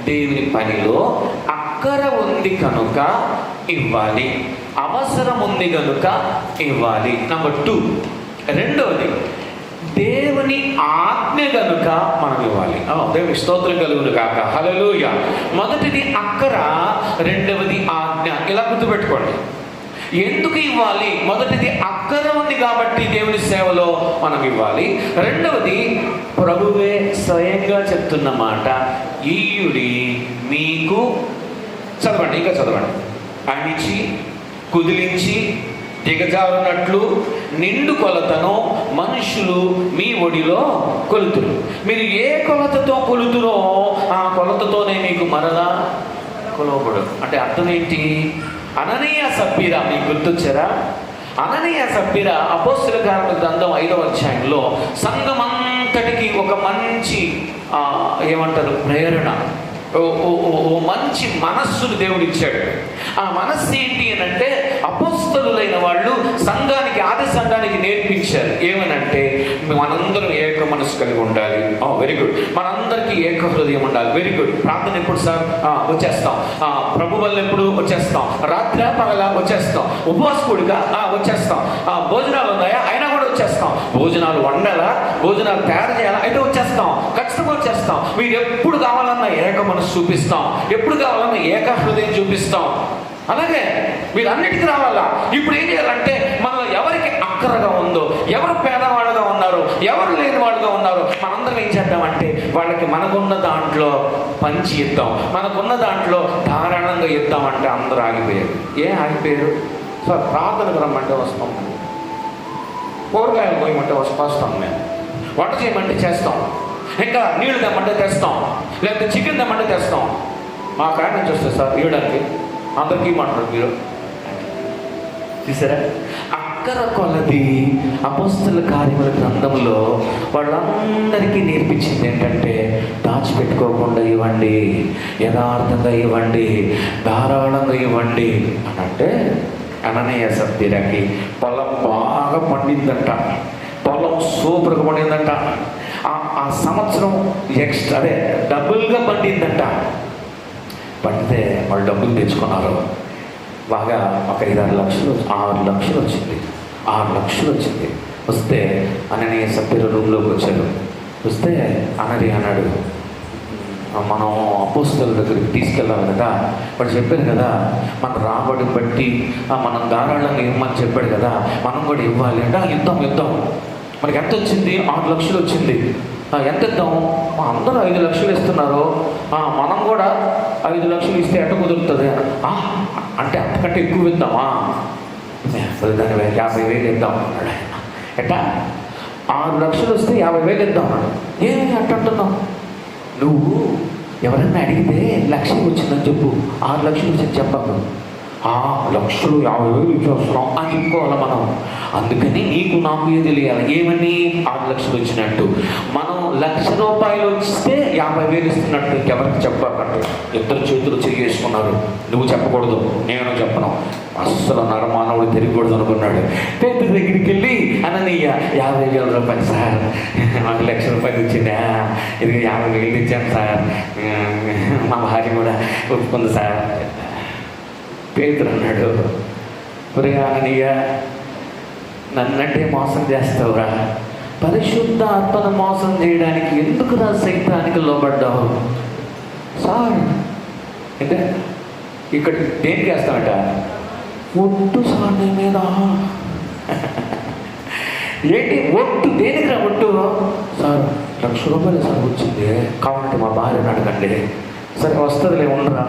దేవుని పనిలో అక్కర ఉంది కనుక ఇవ్వాలి, అవసరం ఉంది కనుక ఇవ్వాలి. నంబర్ 2. రెండవది, దేవుని ఆజ్ఞ కనుక మనం ఇవ్వాలి. దేవుని స్తోత్రం కలుగును కాక, హల్లెలూయా. మొదటిది అక్కర, రెండవది ఆజ్ఞ. ఇలా గుర్తుపెట్టుకోండి. ఎందుకు ఇవ్వాలి? మొదటిది అక్కర ఉంది కాబట్టి దేవుని సేవలో మనం ఇవ్వాలి. రెండవది, ప్రభువే స్వయంగా చెప్తున్న మాట, ఈయుడి మీకు, చదవండి, ఇంకా చదవండి. అణిచి కుదిలించి దిగజారునట్లు నిండు కొలతను మనుషులు మీ ఒడిలో కొలుతురు. మీరు ఏ కొలతతో కొలుతురో ఆ కొలతతోనే మీకు మరలా కొలవబడు. అంటే అర్థం ఏంటి? అననీయ సప్పీరా మీకు గుర్తొచ్చారా? అననీయ సప్పీరా అపోస్తలుల కార్యముల గ్రంథం 5వ అధ్యాయంలో సంఘమంతటికి ఒక మంచి ఏమంటారు, ప్రేరణ, ఓ మంచి మనస్సును దేవుడు ఇచ్చాడు. ఆ మనస్సు ఏంటి అని అంటే, అపోస్తలులైన వాళ్ళు సంఘానికి, ఆది సంఘానికి నేర్పించారు. ఏమనంటే, మనందరం ఏక మనసు కలిగి ఉండాలి. Very good. మనందరికీ ఏక హృదయం ఉండాలి. Very good. ప్రార్థన ఎప్పుడు సార్? వచ్చేస్తాం. ప్రభు వల్ల ఎప్పుడు? వచ్చేస్తాం. రాత్రి పగల వచ్చేస్తాం. ఉపవాస కూడిక వచ్చేస్తాం. భోజనాలు ఉన్నాయా? అయినా కూడా వచ్చేస్తాం. భోజనాలు వండాలా, భోజనాలు తయారు చేయాలా అయితే వచ్చేస్తాం, ఖచ్చితంగా వచ్చేస్తాం. మీరు ఎప్పుడు కావాలన్నా ఏక మనసు చూపిస్తాం, ఎప్పుడు కావాలన్నా ఏక హృదయం చూపిస్తాం. అలాగే మీరు అన్నిటికీ రావాలా. ఇప్పుడు ఏం చేయాలంటే మనలో ఎవరికి అక్కరగా ఉందో, ఎవరు పేదవాళ్ళుగా ఉన్నారు, ఎవరు లేని వాళ్ళుగా ఉన్నారు, మనందరం ఏం చేద్దామంటే వాళ్ళకి మనకున్న దాంట్లో పంచి ఇద్దాం, మనకున్న దాంట్లో ధారాళంగా ఇద్దామంటే అందరూ ఆగిపోయారు. ఏం ఆగిపోయారు? సార్ ప్రార్థనకు రమ్మంటే వస్తాం, కూరగాయలు పోయమంటే వస్తాం, మేము వంట చేయమంటే చేస్తాం, ఇంకా నీళ్లు తెమ్మంటే తెస్తాం, లేకపోతే చికెన్ తెమ్మంటే తెస్తాం. మా కాడ నుంచి వస్తుంది సార్ ఇవ్వడానికి, అందరికీ ఇవ్వమంటారు మీరు. చూసారా? అక్కర కొలది అపోస్తల కార్యముల గ్రంథంలో వాళ్ళందరికీ నేర్పించింది ఏంటంటే దాచిపెట్టుకోకుండా ఇవ్వండి, యథార్థంగా ఇవ్వండి, ధారాళంగా ఇవ్వండి అని. అంటే అననీయ సభ్యులకి పొలం బాగా పండిందంట, పొలం సూపర్గా పండిందంట, ఆ సంవత్సరం ఎక్స్ట్రా అదే డబుల్గా పండిందంట. పండితే వాళ్ళు డబ్బులు తెచ్చుకున్నారు. బాగా ఒక 5-6 లక్షలు 6 లక్షలు వచ్చింది. 6 లక్షలు వచ్చింది. వస్తే అననీయ సభ్యుల రూమ్లోకి వచ్చారు. వస్తే అనని అన్నాడు, మనం అపోస్తలుల దగ్గరికి తీసుకెళ్ళాలి కదా, వాడు చెప్పారు కదా మన రాబడి బట్టి మనం ధారాళంగా ఇవ్వమని చెప్పాడు కదా, మనం కూడా ఇవ్వాలి అంటే ఇద్దాం. మనకి ఎంత వచ్చింది? 6 లక్షలు వచ్చింది. ఎంత ఇద్దాం? అందరూ 5 లక్షలు ఇస్తున్నారు, మనం కూడా 5 లక్షలు ఇస్తే ఎట్ట కుదురుతుంది అంటే అంతకంటే ఎక్కువ ఇద్దామా? దాని 50,000 ఇద్దాం అన్నాడు ఆయన. ఎట్టా? 6 లక్షలు వస్తే 50,000 ఇద్దాం అన్నాడు. ఏమి అంటున్నావు? నువ్వు ఎవరన్నా అడిగితే 1,00,000 వచ్చిందని చెప్పు, 6 లక్షలు వచ్చింది చెప్పకు. 1,50,000 ఇచ్చేస్తున్నాం అని చెప్పుకోవాలి మనం. అందుకని నీకు నాకు తెలియాలి ఏమని 6 లక్షలు వచ్చినట్టు. మనం 1,00,000 రూపాయలు వస్తే 50,000 ఇస్తున్నట్టు ఎవరికి చెప్పకండి. ఇద్దరు చేతులు చేసుకున్నారు. నువ్వు చెప్పకూడదు, నేను చెప్పను. అస్సలు నరమానవుడు తిరగకూడదు అనుకున్నాడు. పేదరి దగ్గరికి వెళ్ళి అననీయ 50,000 రూపాయలు సార్, మాకు 1,00,000 రూపాయలు వచ్చిందా, ఇది 50,000 ఇచ్చాను సార్, మా భార్య కూడా ఒప్పుకుంది సార్. పేతురు అన్నాడు, ఒరే అననీయ, నన్నంటే మోసం చేస్తావురా, పరిశుద్ధ ఆత్మను మోసం చేయడానికి ఎందుకు రా సైతానికి లోబడ్డావు? సార్ అంటే ఇక్కడ దేనికి వేస్తామట? ఒట్టు సార్ నీ మీద. ఏంటి ఒట్టు? దేనికి రా ఒట్టు? సార్ 1,00,000 రూపాయలు సార్ వచ్చింది, కావాలంటే మా భార్యను అడగండి. సరే వస్తుందిలే, ఉండరా.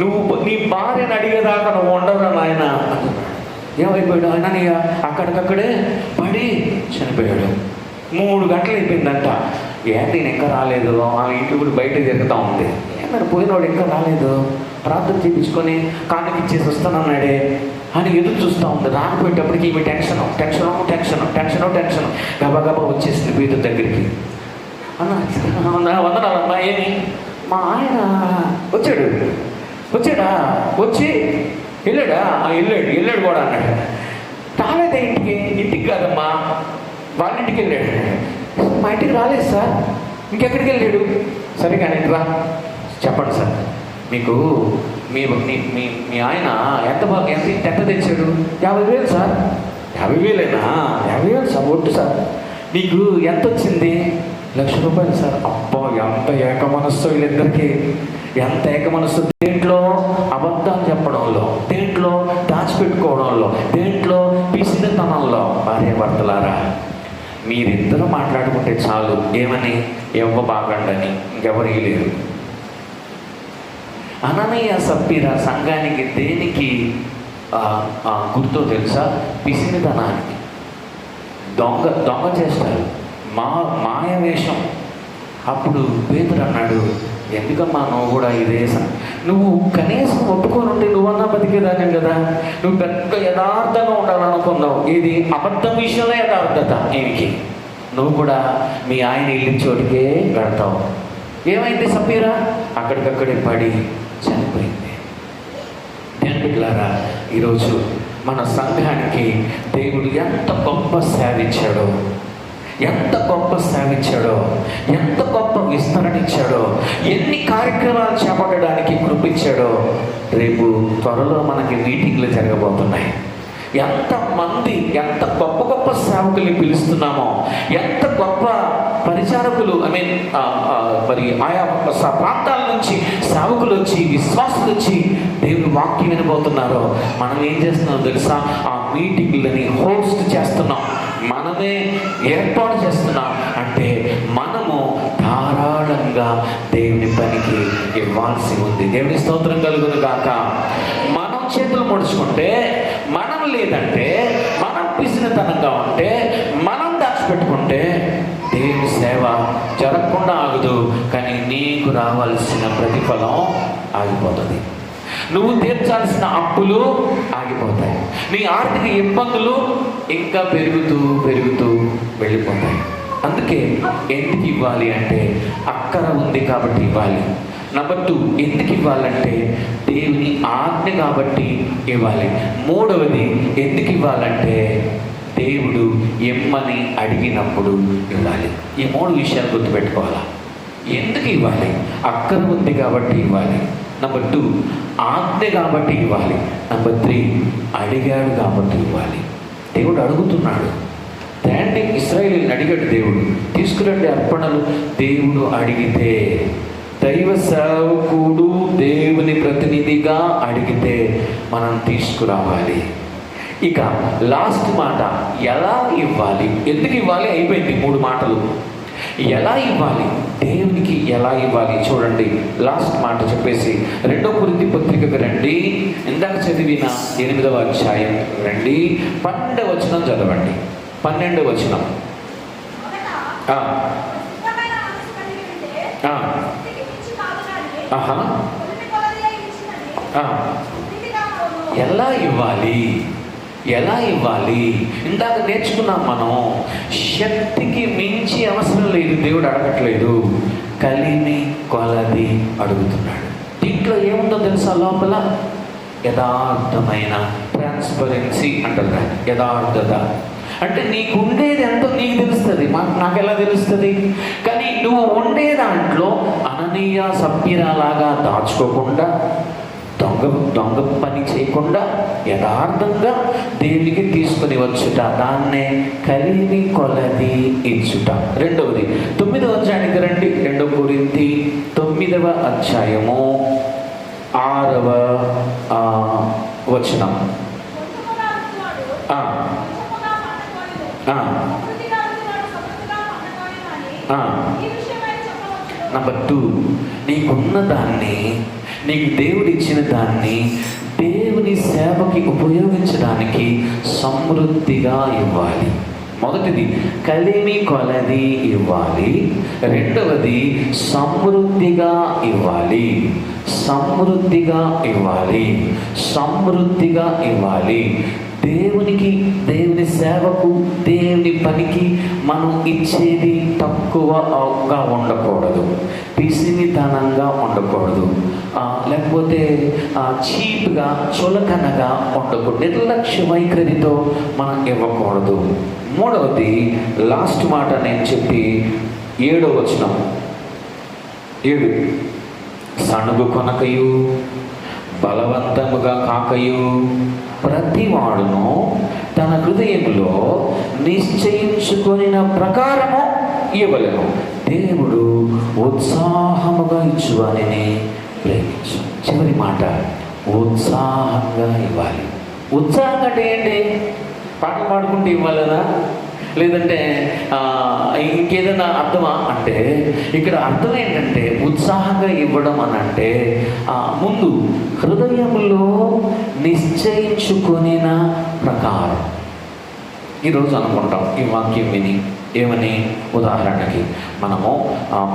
నువ్వు నీ భార్యను అడిగేదాకా నువ్వు ఉండరా నాయన. ఏమైపోయాడు? అననీయ అక్కడికక్కడే పడి చనిపోయాడు. 3 గంటలు అయిపోయిందంట. ఏంటి నేను ఇంకా రాలేదు, ఆ ఇంటి కూడా బయట తిరుగుతూ ఉంది. ఏమన్నా పోయినవాడు ఇంకా రాలేదు, ప్రార్థన చేయించుకొని కాళ్ళకి ఇచ్చేసి వస్తానన్నాడే అని ఎదురు చూస్తూ ఉంది. రాకపోయేటప్పటికి ఈమె టెన్షన్ గబగబా వచ్చేసింది పేతురు దగ్గరికి. వందనాలమ్మా, ఏమి? మా ఆయన వచ్చాడా? వచ్చి వెళ్ళాడా? వెళ్ళాడు కూడా అన్నాడు. రాలేదా ఇంటికి కాదమ్మా, వాళ్ళ ఇంటికి వెళ్ళాడు. మా ఇంటికి రాలేదు సార్. ఇంకెక్కడికి వెళ్ళాడు? సరే కానీ రా, చెప్పండి సార్, మీకు మీ ఆయన ఎంత తెచ్చాడు? 50,000 సార్. 50,000ఏనా? 50,000 సార్, ఒట్టు సార్. నీకు ఎంత వచ్చింది? 1,00,000 రూపాయలు సార్. అబ్బా, ఎంత ఏక మనస్సు వీళ్ళిద్దరికి, ఎంత ఏక మనస్సు. దేంట్లో? అబద్ధాలు చెప్పడంలో, దేంట్లో? దాచిపెట్టుకోవడంలో, దేంట్లో? పిసినితనంలో. భార్యాభర్తలారా, మీరిద్దరూ మాట్లాడుకుంటే చాలు. ఏమని? ఇవ్వబాగండని, ఇంకెవరు లేరు. అననీయ సప్పీరా సంఘానికి దేనికి గుర్తో తెలుసా? పిసినితనానికి. దొంగ చేస్తారు, మాయవేషం. అప్పుడు పేతురు అన్నాడు, ఎందుకమ్మా నువ్వు కూడా ఇదే నువ్వు కనీసం ఒప్పుకొని ఉంటే నువ్వన్నా బతికేదానే కదా. నువ్వు పెద్ద యథార్థంగా ఉండాలనుకున్నావు. ఇది అబద్ధం విషయంలో యథార్థత. ఏమికి నువ్వు కూడా మీ ఆయన ఇల్లు చోటికే పెడతావు. ఏమైంది సప్పీరా? అక్కడికక్కడే పడి చనిపోయింది. దేవులారా, ఈరోజు మన సంఘానికి దేవుడు ఎంత గొప్ప సేవించాడో, ఎంత గొప్ప సేవించాడో, ఎంత గొప్ప విస్తరణ ఇచ్చాడో, ఎన్ని కార్యక్రమాలు చేపట్టడానికి కృపించాడో. రేపు త్వరలో మనకి మీటింగ్లు జరగబోతున్నాయి. ఎంతమంది ఎంత గొప్ప గొప్ప సేవకుల్ని పిలుస్తున్నామో, ఎంత గొప్ప పరిచారకులు మరి ఆయా ప్రాంతాల నుంచి సేవకులు వచ్చి, విశ్వాసులు వచ్చి దేవుని వాక్యం వినబోతున్నారో, మనం ఏం చేస్తున్నాం తెలుసా? ఆ మీటింగ్లని హోస్ట్ చేస్తున్నాం, మనమే ఏర్పాటు చేస్తున్నాం. అంటే మనము ధారాళంగా దేవుని పనికి ఇవ్వాల్సి ఉంది. దేవుని స్తోత్రం కలుగును గాక. మనం చేతులు ముడుచుకుంటే, మనం లేదంటే, మనం పిసినతనంగా ఉంటే, మనం దాచిపెట్టుకుంటే దేవుని సేవ జరగకుండా ఆగదు, కానీ నీకు రావాల్సిన ప్రతిఫలం ఆగిపోతుంది. నువ్వు తీర్చాల్సిన అప్పులు ఆగిపోతాయి. నీ ఆర్థిక ఇబ్బందులు ఇంకా పెరుగుతూ పెరుగుతూ వెళ్ళిపోతాయి. అందుకే ఎందుకు ఇవ్వాలి అంటే అక్కర ఉంది కాబట్టి ఇవ్వాలి. నెంబర్ 2, ఎందుకు ఇవ్వాలంటే దేవుని ఆజ్ఞ కాబట్టి ఇవ్వాలి. మూడవది ఎందుకు ఇవ్వాలంటే దేవుడు ఎమ్మని అడిగినప్పుడు ఇవ్వాలి. ఈ 3 విషయాలు గుర్తుపెట్టుకోవాలా. ఎందుకు ఇవ్వాలి? అక్కర ఉంది కాబట్టి ఇవ్వాలి. నెంబర్ 2, ఆజ్ఞ కాబట్టి ఇవ్వాలి. నెంబర్ 3, అడిగాడు కాబట్టి ఇవ్వాలి. దేవుడు అడుగుతున్నాడు. తేండి ఇశ్రాయేలుని అడిగాడు దేవుడు, తీసుకురండి అర్పణలు. దేవుడు అడిగితే, దైవ సేవకుడు దేవుని ప్రతినిధిగా అడిగితే మనం తీసుకురావాలి. ఇక లాస్ట్ మాట, ఎలా ఇవ్వాలి, ఎందుకు ఇవ్వాలి అయిపోయింది. 3 మాటలు. ఎలా ఇవ్వాలి, దేవునికి ఎలా ఇవ్వాలి చూడండి. లాస్ట్ మాట చెప్పేసి 2 కొరింథీ పత్రికకు రండి. ఇందాక చదివిన 8వ అధ్యాయం రండి, 12వ వచనం చదవండి. 12వ వచనం. ఎలా ఇవ్వాలి, ఎలా ఇవ్వాలి? ఇందాక నేర్చుకున్నాం మనం. శక్తికి మించి అవసరం లేదు, దేవుడు అడగట్లేదు, కలిమి కొలది అడుగుతున్నాడు. దీంట్లో ఏముందో తెలుసా? లోపల యథార్థమైన ట్రాన్స్పరెన్సీ అంటారు, యథార్థత. అంటే నీకు ఉండేది ఎంతో నీకు తెలుస్తుంది, నాకు ఎలా తెలుస్తుంది? కానీ నువ్వు ఉండే దాంట్లో అననీయ సభ్యురాలాగా దాచుకోకుండా, దొంగ పని చేయకుండా యథార్థంగా దేవునికి తీసుకుని వచ్చుట, దాన్నే కలిమి కొలది ఇచ్చుట. రెండవది 9వ అధ్యాయానికి రండి. 2 కొరింథీ 9వ అధ్యాయము 6వ వచనం. నెంబర్ 2, నీకున్న దాన్ని, నీకు దేవుడు ఇచ్చిన దాన్ని దేవుని సేవకి ఉపయోగించడానికి సమృద్ధిగా ఇవ్వాలి. మొదటిది కలిమి కొలది ఇవ్వాలి. రెండవది సమృద్ధిగా ఇవ్వాలి. సమృద్ధిగా ఇవ్వాలి. సమృద్ధిగా ఇవ్వాలి. దేవునికి, దేవుని సేవకు, దేవుని పనికి మనం ఇచ్చేది తక్కువగా ఉండకూడదు, పిసినితనంగా ఉండకూడదు, లేకపోతే చీప్గా, చులకనగా ఉండకూడదు, నిర్లక్ష్య వైఖరితో మనం ఇవ్వకూడదు. మూడవది లాస్ట్ మాట నేను చెప్పి 7వ వచనం. 7, సణుగు కొనకయు బలవంతముగా కాకయు ప్రతివాడును తన హృదయంలో నిశ్చయించుకొనిన ప్రకారము ఇవ్వలేను. దేవుడు ఉత్సాహముగా ఇచ్చువానిని ప్రేమించు. చివరి మాట, ఉత్సాహంగా ఇవ్వాలి. ఉత్సాహం అంటే ఏంటి? పాటలు పాడుకుంటూ ఇవ్వాలనా, లేదంటే ఇంకేదైనా అర్థమా అంటే, ఇక్కడ అర్థం ఏంటంటే ఉత్సాహంగా ఇవ్వడం అని అంటే ముందు హృదయంలో నిశ్చయించుకొనిన ప్రకారం. ఈరోజు అనుకుంటాం ఈ వాక్యం విని ఏమని, ఉదాహరణకి మనము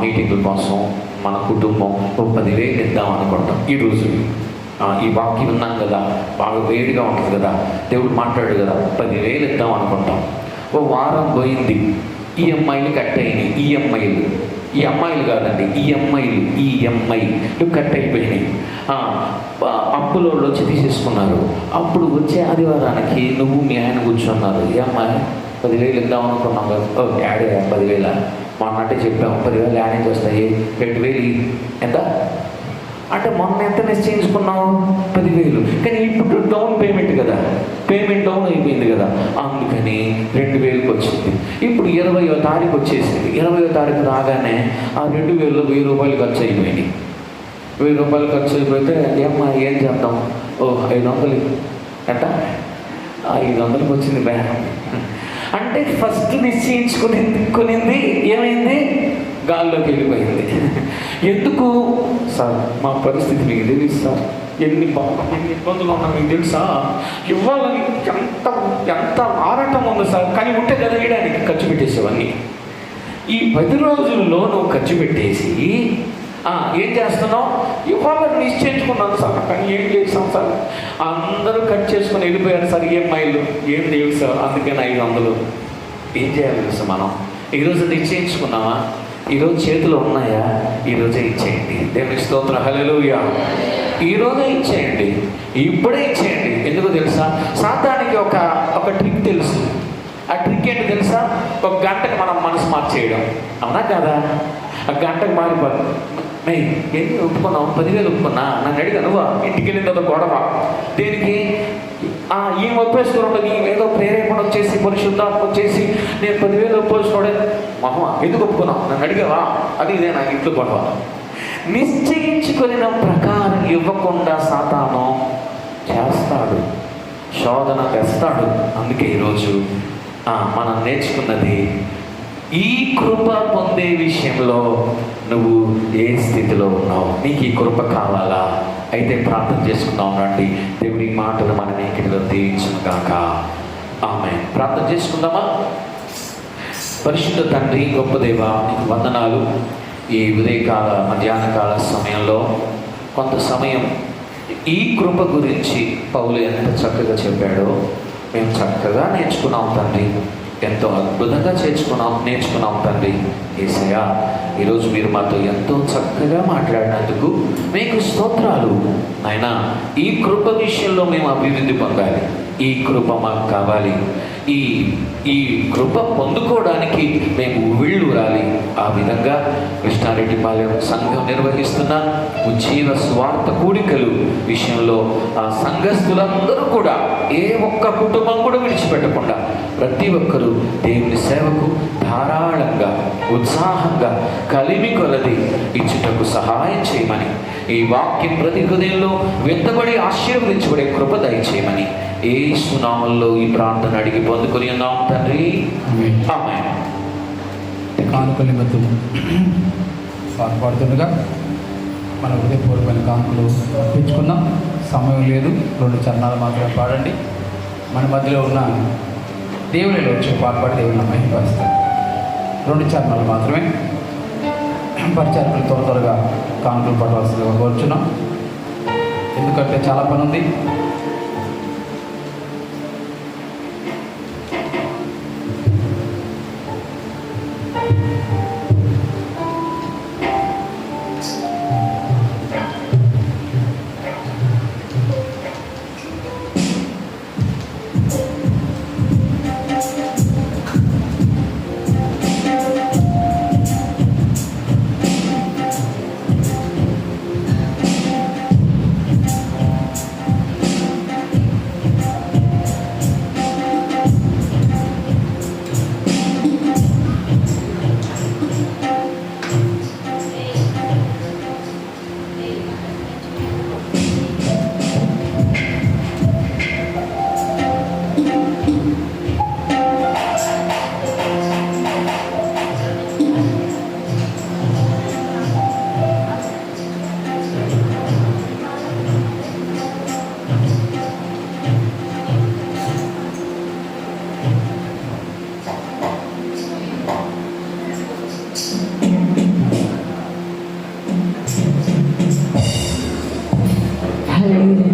మీటింగుల కోసం మన కుటుంబం 10,000 ఇద్దాం అనుకుంటాం. ఈరోజు ఈ వాక్యం విన్నాం కదా, బాగా వేడిగా ఉంటుంది కదా, దేవుడు మాట్లాడు కదా, 10,000 ఇద్దాం అనుకుంటాం. ఓ వారం పోయింది, ఈఎంఐలు కట్ అయినాయి. ఈ అమ్మాయిలు కాదండి, ఈఎంఐలు కట్ అయిపోయినాయి. అప్పులోళ్ళు వచ్చి తీసేసుకున్నారు. అప్పుడు వచ్చే ఆదివారానికి నువ్వు మీ ఆయన కూర్చున్నారు. ఈ అమ్మాయి 10,000 ఇద్దాం అనుకున్నాం కదా, ఓ యాడే 10,000 మొన్నట్టే చెప్పాము, 10,000 యాడ్ నుంచి వస్తాయి, 2,000 ఎంత అంటే మొన్న ఎంత నిశ్చయించుకున్నావు? 10,000. కానీ ఇప్పుడు డౌన్ పేమెంట్ కదా, పేమెంట్ డౌన్ అయిపోయింది కదా, అందుకని 2,000కి వచ్చింది. ఇప్పుడు 20వ తారీఖు వచ్చేసింది. 20వ తారీఖు రాగానే ఆ 2,000లో 1,000 రూపాయలు ఖర్చు అయిపోయింది. 1,000 రూపాయలు ఖర్చు అయిపోతే ఏమ్మా ఏం చేద్దాం? 500 ఎంత? 500కి వచ్చింది బేరం. అంటే ఫస్ట్ నిశ్చయించుకునింది ఏమైంది? గాల్లోకి వెళ్ళిపోయింది. ఎందుకు? సార్ మా పరిస్థితి మీకు తెలుసు సార్, ఎన్ని ఇబ్బందులు ఉన్నా మీకు తెలుసా, ఇవ్వాలని ఎంత ఆరాటం ఉంది సార్, కానీ ఉంటే కదా వేయడానికి ఖర్చు పెట్టేసేవన్నీ. ఈ 10 రోజుల్లో నువ్వు ఖర్చు పెట్టేసి ఏం చేస్తున్నావు? ఇవ్వాలని నిశ్చయించుకున్నాను సార్, కానీ ఏం చేసాం సార్, అందరూ కట్ చేసుకుని వెళ్ళిపోయారు సార్, EMIలు ఏం లేవు సార్, అందుకని 500. ఏం చేయాలి తెలుసా? మనం ఈరోజు నిశ్చయించుకున్నావా? ఈరోజు చేతులు ఉన్నాయా? ఈరోజే ఇచ్చేయండి. దేవునికి స్తోత్రం, హల్లెలూయా. ఈరోజే ఇచ్చేయండి, ఇప్పుడే ఇచ్చేయండి. ఎందుకు తెలుసా? సాతానికి ఒక ట్రిక్ తెలుసు. ఆ ట్రిక్ ఏంటి తెలుసా? 1 గంటకు మనం మనసు మార్చేయడం. అవునా కదా? ఆ గంటకు మారిపోతుంది. ఎన్ని ఒప్పుకున్నావు? 10,000 ఒప్పుకున్నా. నన్ను అడిగా నువ్వా? ఇంటికి వెళ్ళిన తర్వాత గొడవ దేనికి? ఏం ఒప్పేసుకోవడం? ఏదో ప్రేరేపణ వచ్చేసి పరిశుద్ధాత్మ వచ్చేసి నేను 10,000 ఒప్పేసుకోవడం మహా ఎందుకు ఒప్పుకున్నావు? నన్ను అడిగావా? అది ఇదే నాకు ఇంట్లో గొడవ. నిశ్చయించుకున్న ప్రకారం ఇవ్వకుండా సాతాను చేస్తాడు, శోధన తెస్తాడు. అందుకే ఈరోజు మనం నేర్చుకున్నది, ఈ కృప పొందే విషయంలో నువ్వు ఏ స్థితిలో ఉన్నావు? నీకు ఈ కృప కావాలా? అయితే ప్రార్థన చేసుకుందాం రండి. దేవుడి మాటలు మన నీకిలో దీవించును గాక. ఆమేన్. ప్రార్థన చేసుకుందామా? పరిశుద్ధ తండ్రి, గొప్ప దేవా, నీకు వందనాలు. ఈ ఉదయకాల మధ్యాహ్నకాల సమయంలో కొంత సమయం ఈ కృప గురించి పౌలు ఎంత చక్కగా చెప్పాడో మేము చక్కగా నేర్చుకున్నాం తండ్రి. ఎంతో అద్భుతంగా నేర్చుకున్నాం తండ్రి. యేసయ్యా, ఈరోజు మీరు మాతో ఎంతో చక్కగా మాట్లాడినందుకు మీకు స్తోత్రాలు. నాయనా, ఈ కృప విషయంలో మేము అభివృద్ధి పొందాలి. ఈ కృప మాకు కావాలి. ఈ కృప పొందుకోవడానికి మేము ఉవ్విళ్ళూరాలి. ఆ విధంగా కృష్ణారెడ్డిపాలెం సంఘం నిర్వహిస్తున్న ఉజ్జీవ స్వార్థ కూడికలు విషయంలో ఆ సంఘస్థులందరూ కూడా ఏ ఒక్క కుటుంబం కూడా విడిచిపెట్టకుండా ప్రతి ఒక్కరూ దేవుని సేవకు ధారాళంగా ఉత్సాహంగా కలిమి కొలది ఇచ్చుటకు సహాయం చేయమని, ఈ వాక్యం ప్రతి హృదయంలో వెంటబడి ఆశీర్వదించబడే కృప దయచేయమని యేసు నామములో ఈ ప్రార్థన అడిగి పొందుకొని ఉన్నాం తండ్రి. ఆమేన్. కానుకల నిమిత్తం పాటుపడుతుండగా మన హృదయపూర్వమైన కానుకలు అర్పించుకుందాం. సమయం లేదు, 2 చరణాలు మాత్రమే పాడండి. మన మధ్యలో ఉన్న దేవునిలో వచ్చి పాటుపడి దేవుని మహిమపరుస్తాం. 2 చరణాలు మాత్రమే. పరిచారకులు త్వరగా కానుకలు పడవలసిందిగా కోరుచున్నాం. ఎందుకంటే చాలా పని ఉంది. Hallelujah.